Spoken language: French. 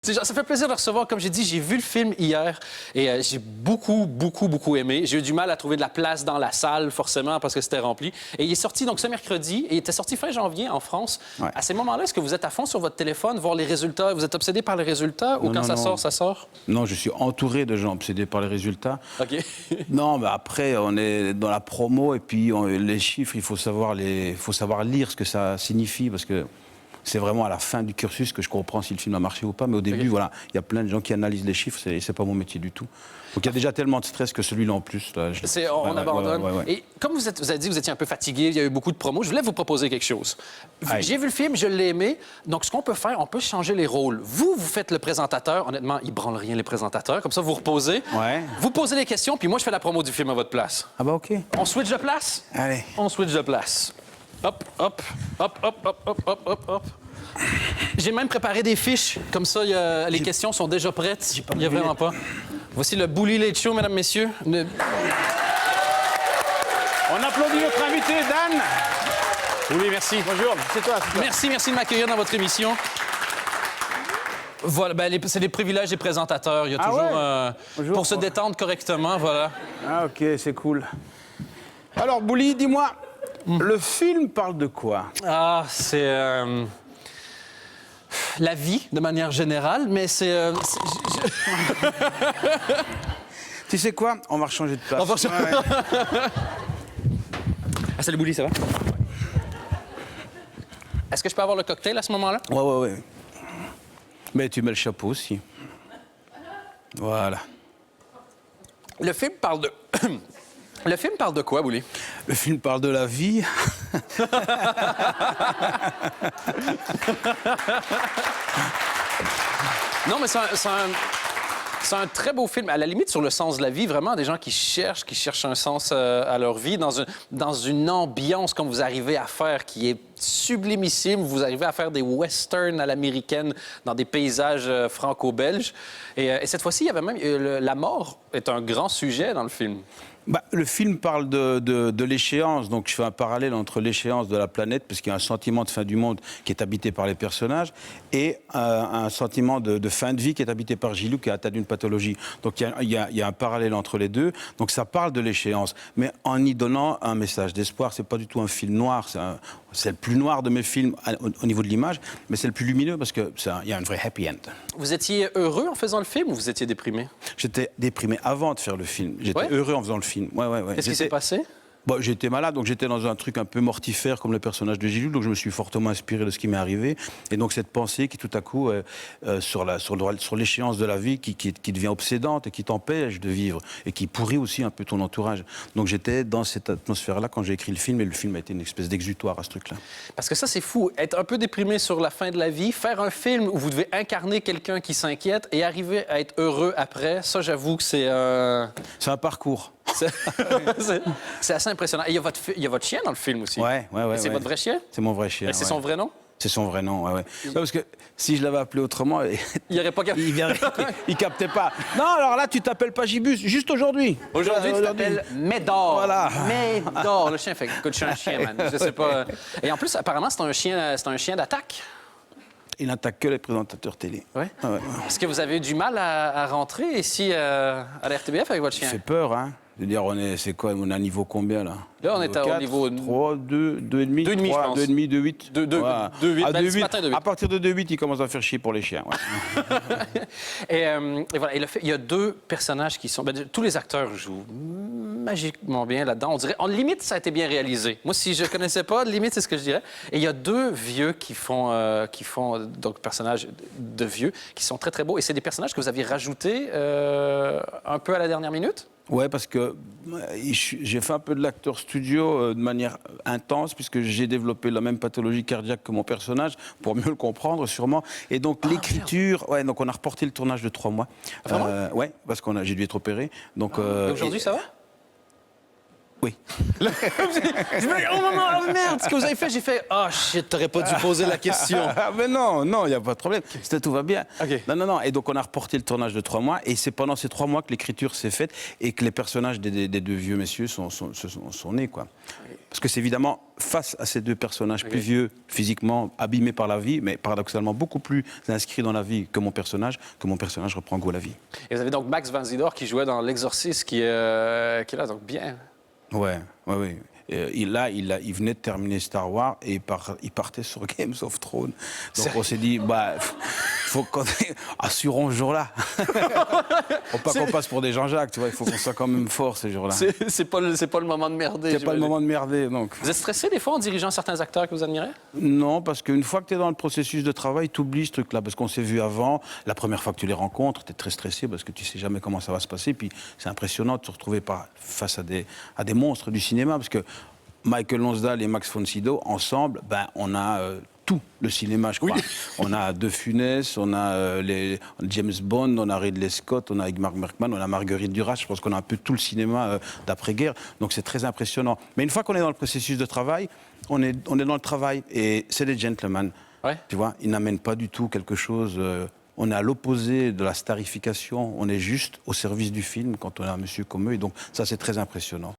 Ça fait plaisir de recevoir. Comme j'ai dit, j'ai vu le film hier et j'ai beaucoup aimé. J'ai eu du mal à trouver de la place dans la salle, forcément, parce que c'était rempli. Et il est sorti donc ce mercredi et il était sorti fin janvier en France. Ouais. À ces moments-là, est-ce que vous êtes à fond sur votre téléphone, voir les résultats? Vous êtes obsédé par les résultats ou quand ça sort, ça sort? Non, je suis entouré de gens obsédés par les résultats. OK. Non, mais après, on est dans la promo et puis les chiffres, il faut savoir lire ce que ça signifie parce que c'est vraiment à la fin du cursus que je comprends si le film a marché ou pas. Mais au début, voilà, il y a plein de gens qui analysent les chiffres et c'est pas mon métier du tout. Donc il y a déjà tellement de stress que celui-là en plus. Là, On abandonne. Ouais. Et comme vous avez dit que vous étiez un peu fatigué, il y a eu beaucoup de promos, je voulais vous proposer quelque chose. Aïe. J'ai vu le film, je l'ai aimé. Donc ce qu'on peut faire, on peut changer les rôles. Vous faites le présentateur. Honnêtement, ils branlent rien les présentateurs. Comme ça, vous reposez. Ouais. Vous posez les questions, puis moi, je fais la promo du film à votre place. Ah bah ok. On switch de place? Allez. On switch de place. Hop, hop, hop, hop, hop, hop, hop, hop, hop. J'ai même préparé des fiches. Comme ça, les questions sont déjà prêtes. Il n'y a vraiment pas. Voici le Bully Late Show, mesdames, messieurs. On applaudit notre invité, Dan. Oui, merci. Bonjour, c'est toi. Merci de m'accueillir dans votre émission. Voilà, c'est les privilèges des présentateurs. Il y a toujours... Bonjour. Pour se détendre correctement, voilà. Ah ok, c'est cool. Alors, Bouli, dis-moi, le film parle de quoi? Ah, c'est... la vie, de manière générale, mais c'est... Tu sais quoi? On va changer de place. On va changer- Ouais. Ah, salut Bouli, ça va? Est-ce que je peux avoir le cocktail à ce moment-là? Ouais. Mais tu mets le chapeau aussi. Voilà. Le film parle de... Le film parle de quoi, Bouli? Le film parle de la vie. Non, mais c'est un très beau film. À la limite, sur le sens de la vie, vraiment, des gens qui cherchent un sens à leur vie, dans une ambiance comme vous arrivez à faire, qui est sublimissime. Vous arrivez à faire des westerns à l'américaine dans des paysages franco-belges. Et cette fois-ci, il y avait même... la mort est un grand sujet dans le film. Bah, le film parle de l'échéance, donc je fais un parallèle entre l'échéance de la planète, parce qu'il y a un sentiment de fin du monde qui est habité par les personnages, et un sentiment de fin de vie qui est habité par Gilou, qui est atteint d'une pathologie. Donc il y a un parallèle entre les deux, donc ça parle de l'échéance, mais en y donnant un message d'espoir. C'est pas du tout un film noir, c'est le plus noir de mes films au niveau de l'image, mais c'est le plus lumineux, parce qu'il y a un vrai happy end. Vous étiez heureux en faisant le film ou vous étiez déprimé? J'étais déprimé avant de faire le film, j'étais Ouais? heureux en faisant le film. Ouais. Qu'est-ce qui s'est passé? Bon, j'étais malade, donc j'étais dans un truc un peu mortifère comme le personnage de Gilou, donc je me suis fortement inspiré de ce qui m'est arrivé. Et donc cette pensée qui tout à coup, sur l'échéance de la vie, qui devient obsédante et qui t'empêche de vivre et qui pourrit aussi un peu ton entourage. Donc j'étais dans cette atmosphère-là quand j'ai écrit le film, et le film a été une espèce d'exutoire à ce truc-là. Parce que ça, c'est fou. Être un peu déprimé sur la fin de la vie, faire un film où vous devez incarner quelqu'un qui s'inquiète et arriver à être heureux après, ça, j'avoue que c'est... C'est un parcours. C'est assez impressionnant. Et il y a votre chien dans le film aussi. Ouais. C'est votre vrai chien? C'est mon vrai chien. Et c'est son vrai nom? C'est son vrai nom, ouais. Parce que si je l'avais appelé autrement, Il n'y aurait pas qu'à... il captait pas. Non, alors là, tu t'appelles pas Gibus, juste aujourd'hui. Aujourd'hui, tu t'appelles Médor. Voilà. Médor. Le chien fait... Écoute, je suis un chien, man. Je sais pas... Et en plus, apparemment, c'est un chien d'attaque. Il n'attaque que les présentateurs télé. Oui? Ouais. Est-ce que vous avez eu du mal à rentrer ici à la RTBF avec votre chien? Ça fait peur, hein. Je veux dire, c'est quoi? On est à niveau combien, là? Là, on est au niveau... 3, 2, 2,5. 2,5, je pense. 2,5, 2,8. 2,8. Ben, ce matin, 2,8. À partir de 2,8, il commence à faire chier pour les chiens. Ouais. Et voilà. Et il y a deux personnages qui sont... tous les acteurs jouent magiquement bien là-dedans. On dirait... En limite, ça a été bien réalisé. Moi, si je connaissais pas, limite, c'est ce que je dirais. Et il y a deux vieux qui font donc, personnages de vieux, qui sont très, très beaux. Et c'est des personnages que vous aviez rajoutés un peu à la dernière minute? Ouais, parce que j'ai fait un peu de l'acteur studio de manière intense, puisque j'ai développé la même pathologie cardiaque que mon personnage, pour mieux le comprendre, sûrement. Et donc, l'écriture... Ouais, donc on a reporté le tournage de 3 mois. Vraiment? Ouais, parce que j'ai dû être opéré. Donc, Et aujourd'hui, ça va? Oui. Je me dis, oh maman, oh merde, ce que vous avez fait, j'ai fait, oh shit, t'aurais pas dû poser la question. Ah, mais non, il n'y a pas de problème. Tout va bien. Ok. Non. Et donc, on a reporté le tournage de 3 mois. Et c'est pendant ces 3 mois que l'écriture s'est faite et que les personnages des 2 vieux messieurs sont nés, quoi. Parce que c'est évidemment, face à ces 2 personnages plus vieux, physiquement abîmés par la vie, mais paradoxalement beaucoup plus inscrits dans la vie que mon personnage reprend goût à la vie. Et vous avez donc Max van Sydow qui jouait dans L'Exorciste, qui est là, donc bien. Ouais. Il venait de terminer Star Wars et il partait sur Games of Thrones. Donc on s'est dit, faut qu'on assurons ce jour-là. Faut pas qu'on passe pour des Jean-Jacques, tu vois. Il faut qu'on soit quand même fort ce jour-là. C'est pas le moment de merder. C'est pas le moment de merder, donc. Vous êtes stressé des fois en dirigeant certains acteurs que vous admirez? Non, parce qu'une fois que tu es dans le processus de travail, tu oublies ce truc-là. Parce qu'on s'est vu avant, la première fois que tu les rencontres, tu es très stressé parce que tu sais jamais comment ça va se passer. Puis c'est impressionnant de se retrouver face à des monstres du cinéma. Parce que Michael Lonsdale et Max von Sydow, ensemble, on a tout le cinéma, je crois. Oui. On a De Funès, on a James Bond, on a Ridley Scott, on a Ingmar Bergman, on a Marguerite Duras. Je pense qu'on a un peu tout le cinéma d'après-guerre. Donc c'est très impressionnant. Mais une fois qu'on est dans le processus de travail, on est dans le travail. Et c'est des gentlemen. Ouais. Tu vois, ils n'amènent pas du tout quelque chose... on est à l'opposé de la starification. On est juste au service du film quand on a un monsieur comme eux. Et donc ça, c'est très impressionnant.